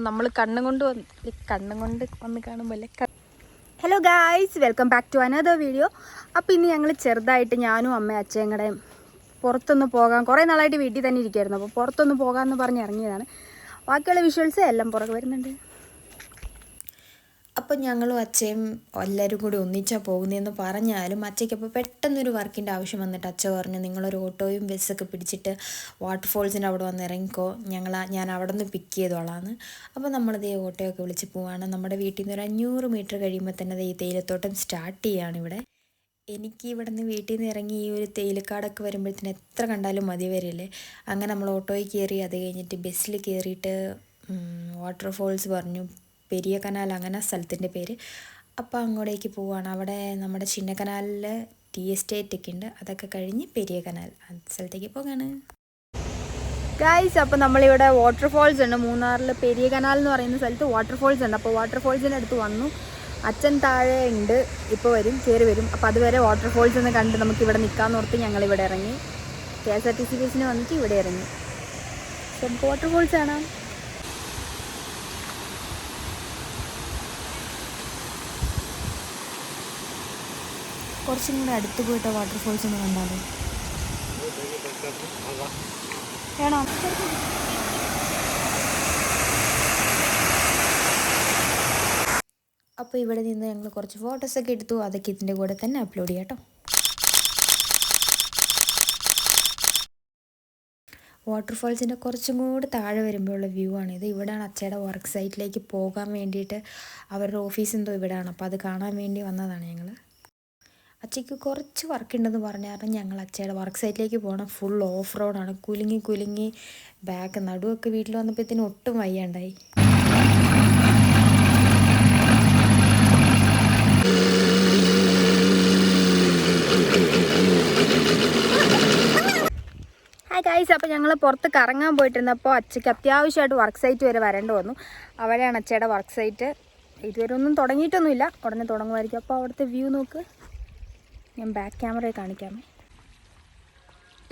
നമ്മൾ കണ്ണും കൊണ്ട് വന്ന് കാണുമ്പോൾ hello guys, welcome back to another video. അപ്പോൾ ഇന്ന് ഞങ്ങൾ ചെറുതായിട്ട് ഞാനും അമ്മയും അച്ഛയും കൂടെ പുറത്തൊന്ന് പോകാൻ, കുറേ നാളായിട്ട് വീട്ടിൽ തന്നെ ഇരിക്കുമായിരുന്നു. അപ്പോൾ പുറത്തൊന്ന് പോകാമെന്ന് പറഞ്ഞ് ഇറങ്ങിയതാണ്. ബാക്കിയുള്ള വിഷ്വൽസ് എല്ലാം പുറകെ വരുന്നുണ്ട്. അപ്പോൾ ഞങ്ങളും അച്ഛയും എല്ലാവരും കൂടി ഒന്നിച്ചാൽ പോകുന്നതെന്ന് പറഞ്ഞാലും അച്ഛയ്ക്ക് അപ്പോൾ പെട്ടെന്നൊരു വർക്കിൻ്റെ ആവശ്യം വന്നിട്ട് അച്ഛ പറഞ്ഞു, നിങ്ങളൊരു ഓട്ടോയും ബസ്സൊക്കെ പിടിച്ചിട്ട് വാട്ടർഫോൾസിൻ്റെ അവിടെ വന്ന് ഇറങ്ങിക്കോ, ഞാൻ അവിടെ നിന്ന് പിക്ക് ചെയ്തോളാന്ന്. അപ്പോൾ നമ്മളിതേ ഓട്ടോയൊക്കെ വിളിച്ച് പോവാണ്. നമ്മുടെ വീട്ടിൽ നിന്ന് ഒരു 500 മീറ്റർ കഴിയുമ്പോൾ തന്നെ ഈ തേയിലത്തോട്ടം സ്റ്റാർട്ട് ചെയ്യുകയാണ് ഇവിടെ. എനിക്ക് ഇവിടെ നിന്ന് വീട്ടിൽ നിന്ന് ഇറങ്ങി ഈ ഒരു തേയിലക്കാടൊക്കെ വരുമ്പോഴത്തേന് എത്ര കണ്ടാലും മതി വരില്ലേ. അങ്ങനെ നമ്മൾ ഓട്ടോയിൽ കയറി, അത് കഴിഞ്ഞിട്ട് ബസ്സിൽ കയറിയിട്ട് വാട്ടർഫോൾസ് പറഞ്ഞു, പെരിയ കനാൽ അങ്ങനെ സ്ഥലത്തിൻ്റെ പേര്. അപ്പോൾ അങ്ങോട്ടേക്ക് പോവുകയാണ്. അവിടെ നമ്മുടെ ചിന്ന കനാലിൽ ടീ എസ്റ്റേറ്റ് ഒക്കെ ഉണ്ട്. അതൊക്കെ കഴിഞ്ഞ് പെരിയ കനാൽ സ്ഥലത്തേക്ക് പോകാണ് ഗായ്സ്. അപ്പോൾ നമ്മളിവിടെ വാട്ടർഫോൾസ് ഉണ്ട്. മൂന്നാറിൽ പെരിയ കനാൽ എന്ന് പറയുന്ന സ്ഥലത്ത് വാട്ടർഫോൾസ് ഉണ്ട്. അപ്പോൾ വാട്ടർഫോൾസിൻ്റെ അടുത്ത് വന്നു. അച്ഛൻ താഴെ ഉണ്ട്, ഇപ്പോൾ കയറി വരും. അപ്പോൾ അതുവരെ വാട്ടർഫോൾസ് ഒന്ന് കണ്ട് നമുക്ക് ഇവിടെ നിൽക്കാമെന്ന് ഓർത്ത് ഞങ്ങളിവിടെ ഇറങ്ങി. KSRTC ബസ്സിന് വന്നിട്ട് ഇവിടെ ഇറങ്ങി. നമുക്ക് വാട്ടർഫോൾസ് കാണാം. കുറച്ചും കൂടെ അടുത്ത് പോയിട്ട് വാട്ടർഫോൾസ് ഒന്ന് കണ്ടാലോ? വേണോ? അപ്പോൾ ഇവിടെ നിന്ന് ഞങ്ങൾ കുറച്ച് ഫോട്ടോസൊക്കെ എടുത്തു. അതൊക്കെ ഇതിൻ്റെ കൂടെ തന്നെ അപ്ലോഡ് ചെയ്യാം കേട്ടോ. വാട്ടർഫോൾസിൻ്റെ കുറച്ചും കൂടി താഴെ വരുമ്പോഴുള്ള വ്യൂ ആണിത്. ഇവിടെയാണ് അച്ഛയുടെ വർക്ക് സൈറ്റിലേക്ക് പോകാൻ വേണ്ടിയിട്ട് അവരുടെ ഓഫീസ് എന്തോ ഇവിടെയാണ്. അപ്പോൾ അത് കാണാൻ വേണ്ടി വന്നതാണ് ഞങ്ങൾ. അച്ഛയ്ക്ക് കുറച്ച് വർക്ക് ഉണ്ടെന്ന് പറഞ്ഞാൽ ഞങ്ങൾ അച്ഛയുടെ വർക്ക് സൈറ്റിലേക്ക് പോകണം. ഫുൾ ഓഫ് റോഡാണ്. കുലുങ്ങി ബാക്ക് നടുവൊക്കെ വീട്ടിൽ വന്നപ്പോഴത്തേനും ഒട്ടും വയ്യാണ്ടായി. Hi guys. അപ്പോൾ ഞങ്ങൾ പുറത്ത് കറങ്ങാൻ പോയിട്ടിരുന്നപ്പോൾ അച്ഛയ്ക്ക് അത്യാവശ്യമായിട്ട് വർക്ക് സൈറ്റ് വരെ വരേണ്ടി വന്നു. അവിടെയാണ് അച്ഛയുടെ വർക്ക് സൈറ്റ്. ഇതുവരെ ഒന്നും തുടങ്ങിയിട്ടൊന്നുമില്ല, ഉടനെ തുടങ്ങുമായിരിക്കും. അപ്പോൾ അവിടുത്തെ വ്യൂ നോക്ക്. ഞാൻ ബാക്ക് ക്യാമറയിൽ കാണിക്കാമേ.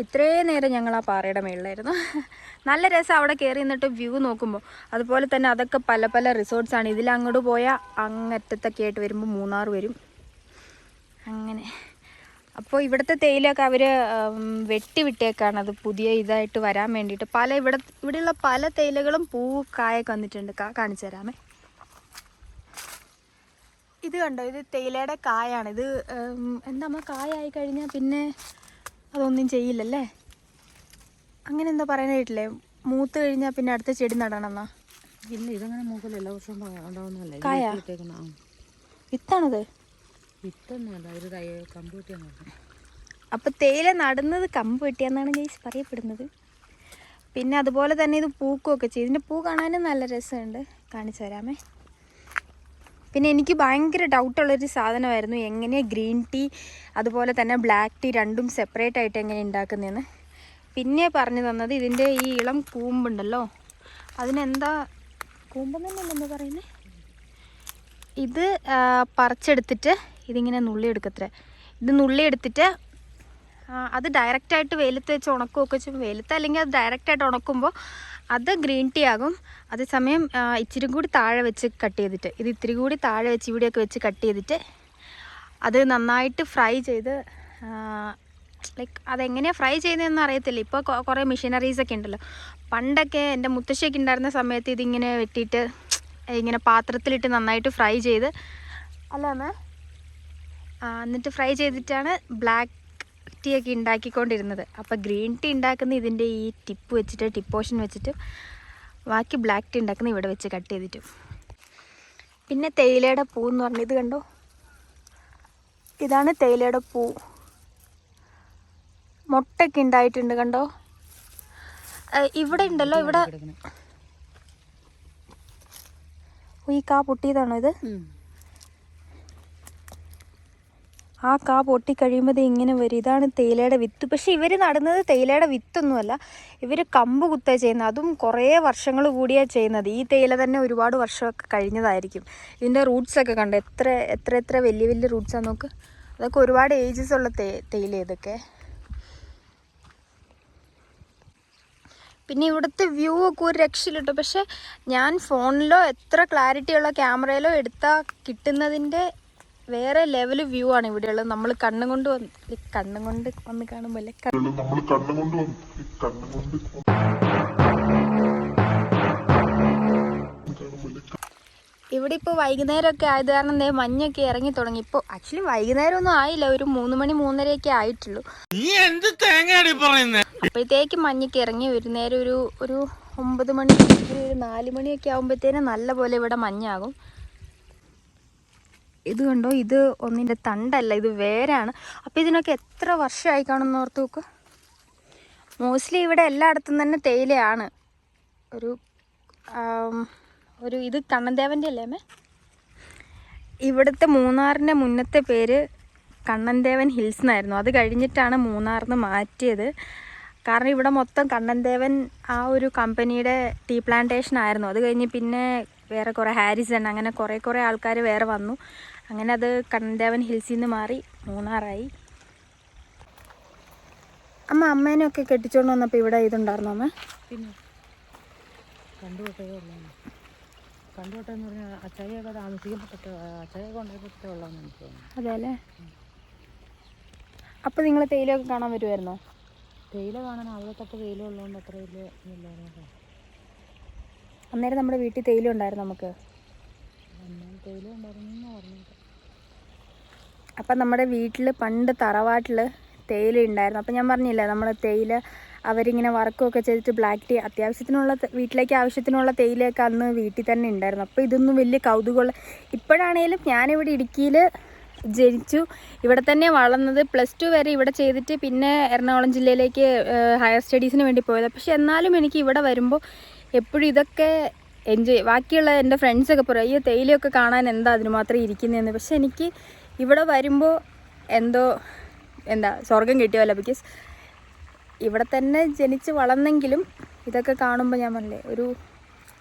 ഇത്രയും നേരം ഞങ്ങൾ ആ പാറയുടെ മേളിലായിരുന്നു. നല്ല രസം അവിടെ കയറി നിന്നിട്ട് വ്യൂ നോക്കുമ്പോൾ. അതുപോലെ തന്നെ അതൊക്കെ പല പല റിസോർട്ട്സാണ്. ഇതിലങ്ങോട്ട് പോയാൽ അങ്ങറ്റത്തൊക്കെ ആയിട്ട് വരുമ്പോൾ മൂന്നാർ വരും. അങ്ങനെ അപ്പോൾ ഇവിടുത്തെ തേയിലൊക്കെ അവർ വെട്ടിവിട്ടേക്കാണ്. അത് പുതിയ ഇതായിട്ട് വരാൻ വേണ്ടിയിട്ട്. ഇവിടെയുള്ള പല തേയിലകളും കായൊക്കെ വന്നിട്ടുണ്ട്. കാണിച്ചു തരാമേ. ഇത് കണ്ടോ, ഇത് തേയിലയുടെ കായാണ്. ഇത് എന്താ കായായി കഴിഞ്ഞാൽ പിന്നെ അതൊന്നും ചെയ്യില്ലല്ലേ, അങ്ങനെ എന്താ പറയാൻ കേട്ടില്ലേ? മൂത്ത് കഴിഞ്ഞാൽ പിന്നെ അടുത്ത ചെടി നടണമെന്നാ. ഇല്ല, ഇതങ്ങനെ മൂക്കല്ല, എല്ലാ വർഷവും ഉണ്ടാവുന്നതല്ലേ. കായ വിത്താണത്? വിത്തൊന്നുമല്ല, ഒരു കമ്പ് വെട്ടിയാണ്. അപ്പം തേയില നടുന്നത് കമ്പ് വെട്ടിയെന്നാണ് ഗൈസ് പറയപ്പെടുന്നത്. പിന്നെ അതുപോലെ തന്നെ ഇത് പൂക്കുകയൊക്കെ ചെയ്യും. ഇതിൻ്റെ പൂ കാണാനും നല്ല രസമുണ്ട്. കാണിച്ചു തരാമേ. പിന്നെ എനിക്ക് ഭയങ്കര ഡൗട്ടുള്ളൊരു സാധനമായിരുന്നു, എങ്ങനെയാണ് ഗ്രീൻ ടീ അതുപോലെ തന്നെ ബ്ലാക്ക് ടീ രണ്ടും സെപ്പറേറ്റ് ആയിട്ട് എങ്ങനെ ഉണ്ടാക്കുന്നതെന്ന്. പിന്നെ പറഞ്ഞു തന്നത് ഇതിൻ്റെ ഈ ഇളം കൂമ്പുണ്ടല്ലോ, അതിനെന്താ കൂമ്പെന്നല്ലേ എന്താ പറയുന്നത്, ഇത് പറിച്ചെടുത്തിട്ട് ഇതിങ്ങനെ നുള്ളിയെടുക്കത്രേ. ഇത് നുള്ളിയെടുത്തിട്ട് അത് ഡയറക്റ്റായിട്ട് വെയിലത്ത് വെച്ച് ഉണക്കുകയൊക്കെ ചെയ്യും. വെയിലത്ത് അല്ലെങ്കിൽ അത് ഡയറക്റ്റായിട്ട് ഉണക്കുമ്പോൾ അത് ഗ്രീൻ ടീ ആകും. അതേസമയം ഇച്ചിരി കൂടി താഴെ വെച്ച് കട്ട് ചെയ്തിട്ട്, ഇത് ഇത്തിരി കൂടി താഴെ വെച്ച് ഇവിടെയൊക്കെ വെച്ച് കട്ട് ചെയ്തിട്ട് അത് നന്നായിട്ട് ഫ്രൈ ചെയ്ത്, ലൈക്ക് അതെങ്ങനെയാണ് ഫ്രൈ ചെയ്യുന്നതെന്ന് അറിയത്തില്ല. ഇപ്പോൾ കുറേ മെഷീനറീസൊക്കെ ഉണ്ടല്ലോ. പണ്ടൊക്കെ എൻ്റെ മുത്തശ്ശിയൊക്കെ ഉണ്ടായിരുന്ന സമയത്ത് ഇതിങ്ങനെ വെട്ടിയിട്ട് ഇങ്ങനെ പാത്രത്തിലിട്ട് നന്നായിട്ട് ഫ്രൈ ചെയ്ത് എന്നിട്ട് ഫ്രൈ ചെയ്തിട്ടാണ് ബ്ലാക്ക് ടീ ഒക്കെ ഉണ്ടാക്കിക്കൊണ്ടിരുന്നത്. അപ്പോൾ ഗ്രീൻ ടീ ഉണ്ടാക്കുന്ന ഇതിൻ്റെ ഈ ടിപ്പ് വെച്ചിട്ട്, ടിപ്പ് പോർഷൻ വെച്ചിട്ട്, ബാക്കി ബ്ലാക്ക് ടീ ഉണ്ടാക്കുന്ന ഇവിടെ വെച്ച് കട്ട് ചെയ്തിട്ടും. പിന്നെ തേയിലയുടെ പൂ എന്ന് പറഞ്ഞാൽ ഇത് കണ്ടോ, ഇതാണ് തേയിലയുടെ പൂ. മുട്ടൊക്കെ ഉണ്ടായിട്ടുണ്ട് കണ്ടോ. ഇവിടെ ഉണ്ടല്ലോ, ഇവിടെ ഈ കാ പൊട്ടിയതാണോ ഇത്? ആ കാ പൊട്ടിക്കഴിയുമ്പോൾ ഇങ്ങനെ വരും. ഇതാണ് തേയിലയുടെ വിത്ത്. പക്ഷേ ഇവർ നടുന്നത് തേയിലയുടെ വിത്തൊന്നുമല്ല, ഇവർ കമ്പ് കുത്തുക ചെയ്യുന്നത്. അതും കുറേ വർഷങ്ങൾ കൂടിയാണ് ചെയ്യുന്നത്. ഈ തേയില തന്നെ ഒരുപാട് വർഷമൊക്കെ കഴിഞ്ഞതായിരിക്കും. ഇതിൻ്റെ റൂട്ട്സൊക്കെ കണ്ടോ, എത്ര വലിയ വലിയ റൂട്ട്സാണ് നോക്ക്. അതൊക്കെ ഒരുപാട് ഏജസ് ഉള്ള തേയില ഇതൊക്കെ. പിന്നെ ഇവിടുത്തെ വ്യൂ ഒക്കെ ഒരു രക്ഷയിലിട്ടോ. പക്ഷെ ഞാൻ ഫോണിലോ എത്ര ക്ലാരിറ്റിയുള്ള ക്യാമറയിലോ എടുത്താൽ കിട്ടുന്നതിൻ്റെ വേറെ ലെവൽ വ്യൂ ആണ് ഇവിടെയുള്ളത്. നമ്മൾ കണ്ണും കൊണ്ട് വന്ന് കാണുമ്പോൾ അല്ലേ ഇവിടെ ഇപ്പോൾ വൈകുന്നേരമൊക്കെ ആയത് കാരണം ദേ മഞ്ഞൊക്കെ ഇറങ്ങി തുടങ്ങി. ഇപ്പോൾ ആക്ച്വലി വൈകുന്നേരം ഒന്നും ആയില്ല, ഒരു 3 മണി 3:30 ആയിട്ടുള്ളൂ. അപ്പോഴത്തേക്ക് മഞ്ഞൊക്കെ ഇറങ്ങി വരുന്നേരം ഒരു 9 മണി ഒരു 4 മണിയൊക്കെ ആകുമ്പോഴത്തേനും നല്ല പോലെ ഇവിടെ മഞ്ഞാകും. ഇത് കണ്ടോ, ഇത് ഒന്നിൻ്റെ തണ്ടല്ല, ഇത് വേരാണ്. അപ്പോൾ ഇതിനൊക്കെ എത്ര വർഷമായി കാണുമെന്ന് ഓർത്ത് നോക്കുക. മോസ്റ്റ്ലി ഇവിടെ എല്ലായിടത്തും തന്നെ തേയിലയാണ്. ഒരു ഇത് കണ്ണൻദേവൻ്റെ അല്ലേ അമ്മേ? ഇവിടുത്തെ മൂന്നാറിൻ്റെ മുന്നത്തെ പേര് കണ്ണൻദേവൻ ഹിൽസ് എന്നായിരുന്നു. അത് കഴിഞ്ഞിട്ടാണ് മൂന്നാറിന് മാറ്റിയത്. കാരണം ഇവിടെ മൊത്തം കണ്ണൻദേവൻ ആ ഒരു കമ്പനിയുടെ ടീ പ്ലാന്റേഷൻ ആയിരുന്നു. അത് കഴിഞ്ഞ് പിന്നെ വേറെ കുറേ ഹാരിസൺ അങ്ങനെ കുറേ ആൾക്കാർ വേറെ വന്നു. അങ്ങനെ അത് കണ്ണൻദേവൻ ഹിൽസിൽ നിന്ന് മാറി മൂന്നാറായി. അമ്മേനെയൊക്കെ കെട്ടിച്ചുകൊണ്ട് വന്നപ്പോൾ ഇവിടെ ഇതുണ്ടായിരുന്നു അമ്മ? പിന്നെ കണ്ടുകൊട്ടേ എന്ന് പറഞ്ഞാൽ അച്ചായൊക്കെ താമസിക്കപ്പെട്ട അച്ചായൊക്കെ ഉണ്ടായിപ്പെട്ടേ ഉള്ളതെന്ന് എനിക്ക് തോന്നുന്നു. അതെ അല്ലേ? അപ്പോൾ നിങ്ങൾ തേയിലയൊക്കെ കാണാൻ വരുമായിരുന്നോ? തേയില കാണാൻ അവിടെ തൊട്ട് തേയില ഉള്ളതുകൊണ്ട് അത്ര വലിയ ഇല്ലായിരുന്നു. അന്നേരം നമ്മുടെ വീട്ടിൽ തേയില ഉണ്ടായിരുന്നു നമുക്ക്. തേയില ഉണ്ടായിരുന്നു പറഞ്ഞത്. അപ്പം നമ്മുടെ വീട്ടിൽ പണ്ട് തറവാട്ടിൽ തേയില ഉണ്ടായിരുന്നു. അപ്പം ഞാൻ പറഞ്ഞില്ല, നമ്മൾ തേയില അവരിങ്ങനെ വർക്കൊക്കെ ചെയ്തിട്ട് ബ്ലാക്ക് ടീ അത്യാവശ്യത്തിനുള്ള വീട്ടിലേക്ക് ആവശ്യത്തിനുള്ള തേയിലയൊക്കെ അന്ന് വീട്ടിൽ തന്നെ ഉണ്ടായിരുന്നു. അപ്പോൾ ഇതൊന്നും വലിയ കൗതുകമുള്ള. ഇപ്പോഴാണേലും ഞാനിവിടെ ഇടുക്കിയിൽ ജനിച്ചു, ഇവിടെ തന്നെ വളർന്നത്. +2 വരെ ഇവിടെ ചെയ്തിട്ട് പിന്നെ എറണാകുളം ജില്ലയിലേക്ക് ഹയർ സ്റ്റഡീസിന് വേണ്ടി പോയത്. പക്ഷെ എന്നാലും എനിക്ക് ഇവിടെ വരുമ്പോൾ എപ്പോഴും ഇതൊക്കെ എൻജോയ്. ബാക്കിയുള്ള എൻ്റെ ഫ്രണ്ട്സൊക്കെ പറയും ഈ തേയിലയൊക്കെ കാണാൻ എന്താ അതിന് മാത്രം ഇരിക്കുന്നതെന്ന്. പക്ഷെ എനിക്ക് ഇവിടെ വരുമ്പോൾ എന്താ സ്വർഗം കിട്ടിയല്ലോ. ബിക്കോസ് ഇവിടെ തന്നെ ജനിച്ച് വളർന്നെങ്കിലും ഇതൊക്കെ കാണുമ്പോൾ ഞാൻ പറഞ്ഞില്ലേ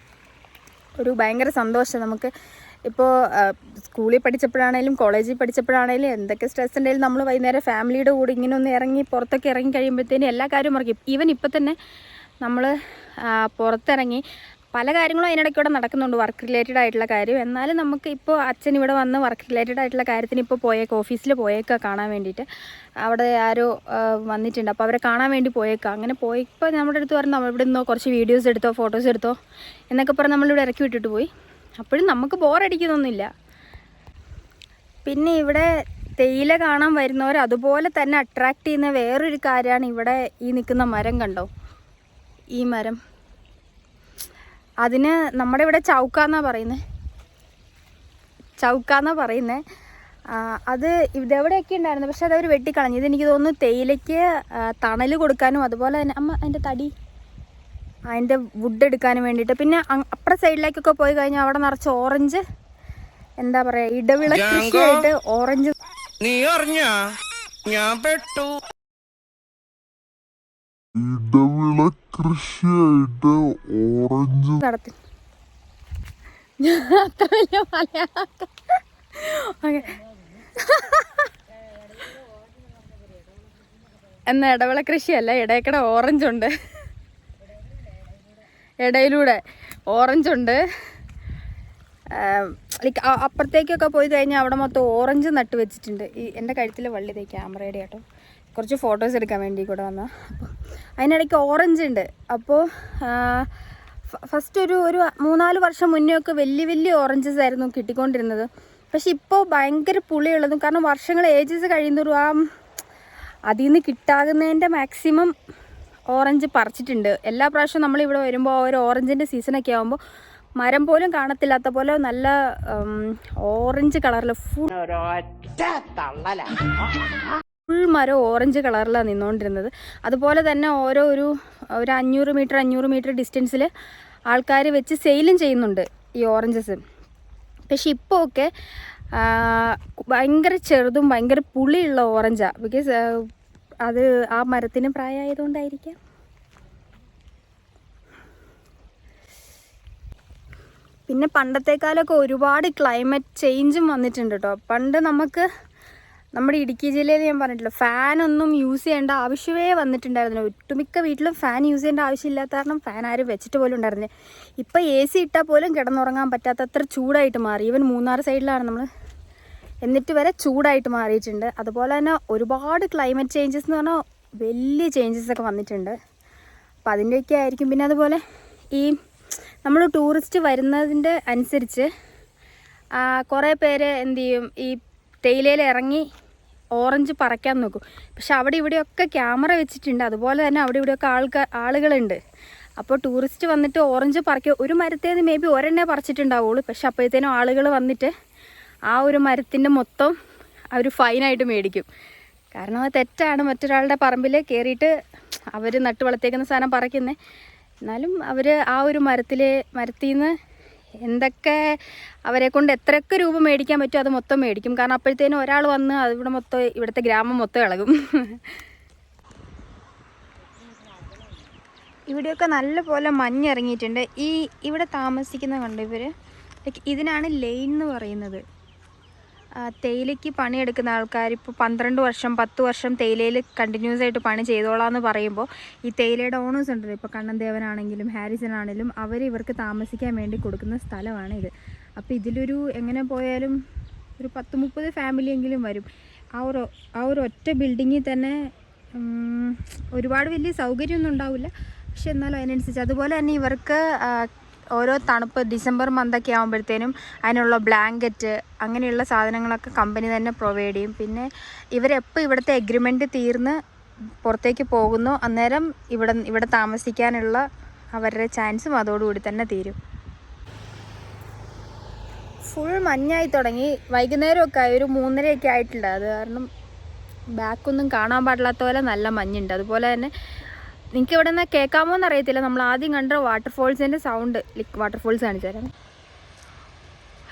ഒരു ഭയങ്കര സന്തോഷം. നമുക്ക് ഇപ്പോൾ സ്കൂളിൽ പഠിച്ചപ്പോഴാണേലും കോളേജിൽ പഠിച്ചപ്പോഴാണേലും എന്തൊക്കെ സ്ട്രെസ് ഉണ്ടെങ്കിലും നമ്മൾ വൈകുന്നേരം ഫാമിലിയുടെ കൂടെ ഇങ്ങനെ ഒന്ന് ഇറങ്ങി പുറത്തൊക്കെ ഇറങ്ങി കഴിയുമ്പോഴത്തേനും എല്ലാ കാര്യവും മറക്കും. ഈവൻ ഇപ്പം തന്നെ നമ്മൾ പുറത്തിറങ്ങി പല കാര്യങ്ങളും അതിനിടയ്ക്കൂടെ നടക്കുന്നുണ്ട്, വർക്ക് റിലേറ്റഡ് ആയിട്ടുള്ള കാര്യം. എന്നാലും നമുക്ക് ഇപ്പോൾ അച്ഛൻ ഇവിടെ വന്ന് വർക്ക് റിലേറ്റഡ് ആയിട്ടുള്ള കാര്യത്തിന് ഇപ്പോൾ ഓഫീസിൽ പോയേക്കുക കാണാൻ വേണ്ടിയിട്ട്. അവിടെ ആരോ വന്നിട്ടുണ്ട്, അപ്പോൾ അവരെ കാണാൻ വേണ്ടി പോയേക്കുക. അങ്ങനെ പോയപ്പോൾ നമ്മുടെ അടുത്ത് പറഞ്ഞു നമ്മളിവിടെ നിന്നോ കുറച്ച് വീഡിയോസ് എടുത്തോ ഫോട്ടോസ് എടുത്തോ എന്നൊക്കെ പറഞ്ഞ് നമ്മളിവിടെ ഇറക്കി വിട്ടിട്ട് പോയി. അപ്പോഴും നമുക്ക് ബോറടിക്കുന്നൊന്നുമില്ല. പിന്നെ ഇവിടെ തേയില കാണാൻ വരുന്നവർ അതുപോലെ തന്നെ അട്രാക്റ്റ് ചെയ്യുന്ന വേറൊരു കാര്യമാണ് ഇവിടെ ഈ നിൽക്കുന്ന മരം കണ്ടോ, ഈ മരം. അതിന് നമ്മുടെ ഇവിടെ ചൗക്കാന്നാണ് പറയുന്നത്. അത് ഇതെവിടെയൊക്കെ ഉണ്ടായിരുന്നു, പക്ഷെ അതവർ വെട്ടിക്കളഞ്ഞു. ഇതെനിക്ക് തോന്നുന്നു തേയിലയ്ക്ക് തണൽ കൊടുക്കാനും അതുപോലെ തന്നെ അതിൻ്റെ തടി അതിൻ്റെ വുഡ് എടുക്കാനും വേണ്ടിയിട്ട്. പിന്നെ അപ്പുറ സൈഡിലേക്കൊക്കെ പോയി കഴിഞ്ഞാൽ അവിടെ നിറച്ച് ഓറഞ്ച്, എന്താ പറയുക, ഇടവിള കൃഷിയായിട്ട് ഓറഞ്ച്. നീ അറിഞ്ഞ ഞാൻ പെട്ടു. ഇടവിള കൃഷിയായിട്ട് ഓറഞ്ച് നടത്തി. അത്ര വലിയ മലയാളം എന്നാ ഇടവിള കൃഷിയല്ല, ഇടയ്ക്കടെ ഓറഞ്ചുണ്ട്, ഇടയിലൂടെ ഓറഞ്ചുണ്ട്. ലൈക്ക് അപ്പുറത്തേക്കൊക്കെ പോയി കഴിഞ്ഞാൽ അവിടെ മൊത്തം ഓറഞ്ച് നട്ട് വെച്ചിട്ടുണ്ട്. ഈ എൻ്റെ കഴുത്തിൽ വള്ളി ക്യാമറയുടെ കേട്ടോ, കുറച്ച് ഫോട്ടോസ് എടുക്കാൻ വേണ്ടി കൂടെ വന്നാൽ. അപ്പോൾ അതിനിടയ്ക്ക് ഓറഞ്ച് ഉണ്ട്. അപ്പോൾ ഫസ്റ്റ് ഒരു 3-4 വർഷം മുന്നേ ഒക്കെ വലിയ ഓറഞ്ചസ് ആയിരുന്നു കിട്ടിക്കൊണ്ടിരുന്നത്. പക്ഷെ ഇപ്പോൾ ഭയങ്കര പുളിയുള്ളതും, കാരണം വർഷങ്ങൾ ഏജസ് കഴിയുന്നൊരു അതിൽ നിന്ന് കിട്ടാകുന്നതിൻ്റെ മാക്സിമം ഓറഞ്ച് പറിച്ചിട്ടുണ്ട്. എല്ലാ പ്രാവശ്യവും നമ്മളിവിടെ വരുമ്പോൾ ഒരു ഓറഞ്ചിൻ്റെ സീസണൊക്കെ ആകുമ്പോൾ മരം പോലും കാണത്തില്ലാത്ത പോലെ നല്ല ഓറഞ്ച് കളറിൽ ഫുൾ മരം ഓറഞ്ച് കളറിലാണ് നിന്നുകൊണ്ടിരുന്നത്. അതുപോലെ തന്നെ ഒരു 500 മീറ്റർ ഡിസ്റ്റൻസിൽ ആൾക്കാർ വെച്ച് സെയിലും ചെയ്യുന്നുണ്ട് ഈ ഓറഞ്ചസ്. പക്ഷെ ഇപ്പോൾ ഒക്കെ ഭയങ്കര ചെറുതും ഭയങ്കര പുളിയുള്ള ഓറഞ്ചാണ്. ബിക്കോസ് അത് ആ മരത്തിന് പ്രായമായതുകൊണ്ടായിരിക്കാം. പിന്നെ പണ്ടത്തെക്കാലൊക്കെ ഒരുപാട് ക്ലൈമറ്റ് ചേഞ്ചും വന്നിട്ടുണ്ട് കേട്ടോ. പണ്ട് നമുക്ക് നമ്മുടെ ഇടുക്കി ജില്ലയിൽ ഞാൻ പറഞ്ഞിട്ടില്ല, ഫാനൊന്നും യൂസ് ചെയ്യേണ്ട ആവശ്യമേ വന്നിട്ടുണ്ടായിരുന്നില്ല. ഒട്ടുമിക്ക വീട്ടിലും ഫാൻ യൂസ് ചെയ്യേണ്ട ആവശ്യമില്ലാത്ത കാരണം ഫാൻ ആരും വെച്ചിട്ട് പോലും ഉണ്ടായിരുന്നില്ല. ഇപ്പോൾ AC ഇട്ടാൽ പോലും കിടന്നുറങ്ങാൻ പറ്റാത്തത്ര ചൂടായിട്ട് മാറി. ഈവൻ മൂന്നാർ സൈഡിലാണ് നമ്മൾ, എന്നിട്ട് വരെ ചൂടായിട്ട് മാറിയിട്ടുണ്ട്. അതുപോലെ തന്നെ ഒരുപാട് ക്ലൈമറ്റ് ചേഞ്ചസ് എന്ന് പറഞ്ഞാൽ വലിയ ചേഞ്ചസ് ഒക്കെ വന്നിട്ടുണ്ട്. അപ്പോൾ അതിൻ്റെയൊക്കെ ആയിരിക്കും. പിന്നെ അതുപോലെ ഈ നമ്മൾ ടൂറിസ്റ്റ് വരുന്നതിൻ്റെ അനുസരിച്ച് കുറേ പേര് എന്ത് ചെയ്യും, ഈ തേയിലയിൽ ഇറങ്ങി ഓറഞ്ച് പറിക്കാൻ നോക്കും. പക്ഷെ അവിടെ ഇവിടെയൊക്കെ ക്യാമറ വെച്ചിട്ടുണ്ട്. അതുപോലെ തന്നെ അവിടെ ഇവിടെയൊക്കെ ആളുകളുണ്ട്. അപ്പോൾ ടൂറിസ്റ്റ് വന്നിട്ട് ഓറഞ്ച് പറിക്കുക, ഒരു മരത്തേന്ന് മേ ബി ഒരെണ്ണേ പറിച്ചിട്ടുണ്ടാവുള്ളൂ. പക്ഷെ അപ്പോഴത്തേനും ആളുകൾ വന്നിട്ട് ആ ഒരു മരത്തിൻ്റെ മൊത്തം അവർ ഫൈനായിട്ട് മേടിക്കും. കാരണം അത് തെറ്റാണ് മറ്റൊരാളുടെ പറമ്പിൽ കയറിയിട്ട് അവർ നട്ട് വളർത്തേക്കുന്ന സാധനം പറിക്കുന്നത്. എന്നാലും അവർ ആ ഒരു മരത്തിൽ നിന്ന് എന്തൊക്കെ അവരെ കൊണ്ട് എത്രയൊക്കെ രൂപ മേടിക്കാൻ പറ്റുമോ അത് മൊത്തം മേടിക്കും. കാരണം അപ്പോഴത്തേനും ഒരാൾ വന്ന് അത് ഇവിടുത്തെ ഗ്രാമം മൊത്തം ഇളകും. ഇവിടെയൊക്കെ നല്ലപോലെ മഞ്ഞിറങ്ങിയിട്ടുണ്ട്. ഇവിടെ താമസിക്കുന്ന കണ്ടു ഇവർ, ഇതിനാണ് ലെയിൻ എന്ന് പറയുന്നത്. തേയിലയ്ക്ക് പണിയെടുക്കുന്ന ആൾക്കാർ ഇപ്പോൾ 12 വർഷം 10 വർഷം തേയിലയിൽ കണ്ടിന്യൂസ് ആയിട്ട് പണി ചെയ്തോളാന്ന് പറയുമ്പോൾ ഈ തേയിലയുടെ ഓണേഴ്സ് ഉണ്ടല്ലോ, ഇപ്പോൾ കണ്ണൻദേവനാണെങ്കിലും ഹാരിസൺ ആണെങ്കിലും അവർ ഇവർക്ക് താമസിക്കാൻ വേണ്ടി കൊടുക്കുന്ന സ്ഥലമാണ് ഇത്. അപ്പോൾ ഇതിലൊരു എങ്ങനെ പോയാലും ഒരു 10-30 ഫാമിലിയെങ്കിലും വരും. ആ ഒരു ഒറ്റ ബിൽഡിങ്ങിൽ തന്നെ ഒരുപാട് വലിയ സൗകര്യമൊന്നും ഉണ്ടാവില്ല, പക്ഷെ എന്നാലും അതിനനുസരിച്ച്. അതുപോലെ തന്നെ ഇവർക്ക് ഓരോ തണുപ്പ് ഡിസംബർ മന്തൊക്കെ ആകുമ്പോഴത്തേനും അതിനുള്ള ബ്ലാങ്കറ്റ് അങ്ങനെയുള്ള സാധനങ്ങളൊക്കെ കമ്പനി തന്നെ പ്രൊവൈഡ് ചെയ്യും. പിന്നെ ഇവരെപ്പോൾ ഇവിടുത്തെ എഗ്രിമെൻറ്റ് തീർന്ന് പുറത്തേക്ക് പോകുന്നു അന്നേരം ഇവിടെ താമസിക്കാനുള്ള അവരുടെ ചാൻസും അതോടുകൂടി തന്നെ തീരും. ഫുൾ മഞ്ഞായി തുടങ്ങി. വൈകുന്നേരമൊക്കെ ആയി, ഒരു 3:30 ആയിട്ടുണ്ട്. അത് കാരണം ബാക്കൊന്നും കാണാൻ പാടില്ലാത്ത പോലെ നല്ല മഞ്ഞുണ്ട്. അതുപോലെ തന്നെ നിങ്ങൾക്ക് ഇവിടെ നിന്ന് കേൾക്കാമോ എന്നറിയത്തില്ല, നമ്മൾ ആദ്യം കണ്ട വാട്ടർഫോൾസിൻ്റെ സൗണ്ട്. വാട്ടർഫോൾസ് കാണിച്ചു തരാം.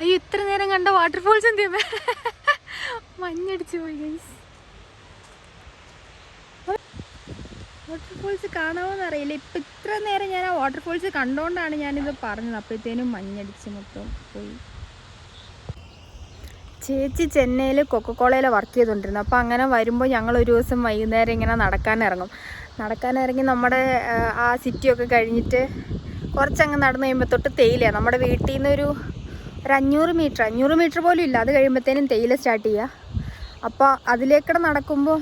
അയ്യോ, ഇത്ര നേരം കണ്ട വാട്ടർഫോൾസ് എന്ത് ചെയ്യുമ്പോൾ മഞ്ഞടിച്ചു പോയി ഗൈസ്. വാട്ടർഫോൾസ് കാണാമോ എന്നറിയില്ല. ഇപ്പം ഇത്ര നേരം ഞാൻ ആ വാട്ടർഫോൾസ് കണ്ടുകൊണ്ടാണ് ഞാനിത് പറഞ്ഞത്. അപ്പോഴത്തേനും മഞ്ഞടിച്ച് മൊത്തം പോയി. ചേച്ചി ചെന്നൈയിൽ കൊക്കക്കോളയിൽ വർക്ക് ചെയ്തുകൊണ്ടിരുന്നു. അപ്പോൾ അങ്ങനെ വരുമ്പോൾ ഞങ്ങൾ ഒരു ദിവസം വൈകുന്നേരം ഇങ്ങനെ നടക്കാനിറങ്ങി നമ്മുടെ ആ സിറ്റിയൊക്കെ കഴിഞ്ഞിട്ട് കുറച്ചങ്ങ് നടന്നു കഴിയുമ്പോൾ തൊട്ട് തേയിലയാണ്. നമ്മുടെ വീട്ടിൽ നിന്ന് ഒരു 500 മീറ്റർ പോലും ഇല്ല. അത് കഴിയുമ്പോഴത്തേനും തേയില സ്റ്റാർട്ട് ചെയ്യുക. അപ്പോൾ അതിലേക്കൂടെ നടക്കുമ്പോൾ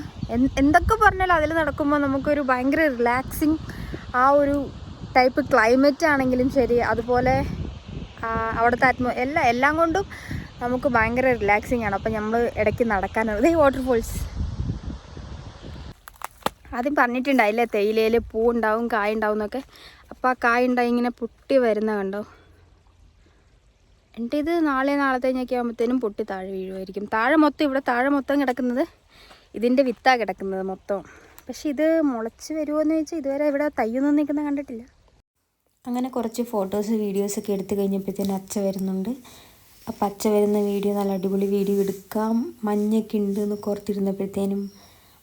എന്തൊക്കെ പറഞ്ഞാലും അതിൽ നടക്കുമ്പോൾ നമുക്കൊരു ഭയങ്കര റിലാക്സിങ്, ആ ഒരു ടൈപ്പ് ക്ലൈമറ്റ് ആണെങ്കിലും ശരി, അതുപോലെ അവിടുത്തെ എല്ലാം കൊണ്ടും നമുക്ക് ഭയങ്കര റിലാക്സിങ് ആണ്. അപ്പോൾ നമ്മൾ ഇടയ്ക്ക് നടക്കാനുള്ളത് ഈ വാട്ടർഫോൾസ്. ആദ്യം പറഞ്ഞിട്ടുണ്ടായില്ലേ തേയിലയിൽ പൂ ഉണ്ടാവും കായ ഉണ്ടാവും എന്നൊക്കെ. അപ്പോൾ ആ കായ ഉണ്ടായി ഇങ്ങനെ പൊട്ടി വരുന്ന കണ്ടോ. എന്നിട്ട് ഇത് നാളത്തെ ആകുമ്പോഴത്തേനും പൊട്ടി താഴെ വീഴുമായിരിക്കും. ഇവിടെ താഴെ മൊത്തം കിടക്കുന്നത് ഇതിൻ്റെ വിത്താണ് കിടക്കുന്നത് മൊത്തം. പക്ഷെ ഇത് മുളച്ച് വരുമോ എന്ന് ചോദിച്ചാൽ ഇതുവരെ ഇവിടെ തയ്യൊന്നും നിൽക്കുന്ന കണ്ടിട്ടില്ല. അങ്ങനെ കുറച്ച് ഫോട്ടോസ് വീഡിയോസൊക്കെ എടുത്തു കഴിഞ്ഞപ്പോഴത്തേനും അച്ഛ വരുന്നുണ്ട്. അപ്പോൾ അച്ഛ വരുന്ന വീഡിയോ നല്ല അടിപൊളി വീഡിയോ എടുക്കാം, മഞ്ഞൊക്കെ ഉണ്ട് എന്ന് ഓർത്തിരുന്നപ്പോഴത്തേനും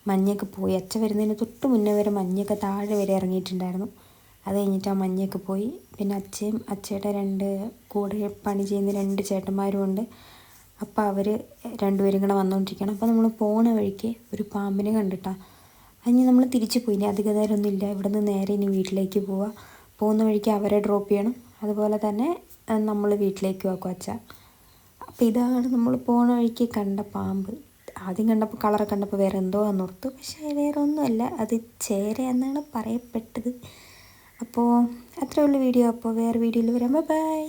മഞ്ഞൊക്കെ പോയി. അച്ഛ വരുന്നതിന് തൊട്ട് മുന്നേ വരെ മഞ്ഞൊക്കെ താഴെ വരെ ഇറങ്ങിയിട്ടുണ്ടായിരുന്നു. അത് കഴിഞ്ഞിട്ട് ആ മഞ്ഞൊക്കെ പോയി. പിന്നെ അച്ഛയുടെ 2 കൂടെ പണി ചെയ്യുന്ന 2 ചേട്ടന്മാരും ഉണ്ട്. അപ്പോൾ അവർ രണ്ടുപേരും കൂടെ വന്നുകൊണ്ടിരിക്കണം. അപ്പോൾ നമ്മൾ പോണ വഴിക്ക് ഒരു പാമ്പിനെ കണ്ടിട്ടാണ്. അതിന് നമ്മൾ തിരിച്ചു പോയി. ഇനി അധിക നേരമൊന്നും ഇല്ല, ഇവിടെ നിന്ന് നേരെ ഇനി വീട്ടിലേക്ക് പോകുന്ന വഴിക്ക് അവരെ ഡ്രോപ്പ് ചെയ്യണം. അതുപോലെ തന്നെ നമ്മൾ വീട്ടിലേക്ക് ആക്കും അച്ഛ. അപ്പോൾ ഇതാണ് നമ്മൾ പോണ വഴിക്ക് കണ്ട പാമ്പ്. ആദ്യം കണ്ടപ്പോൾ കളറ് കണ്ടപ്പോൾ വേറെ എന്തോ ആണെന്നോർത്തു, പക്ഷേ വേറെ ഒന്നുമല്ല, അത് ചേര എന്നാണ് പറയപ്പെട്ടത്. അപ്പോൾ അത്രയുള്ള വീഡിയോ. അപ്പോൾ വേറെ വീഡിയോയിൽ വരാം. ബൈ.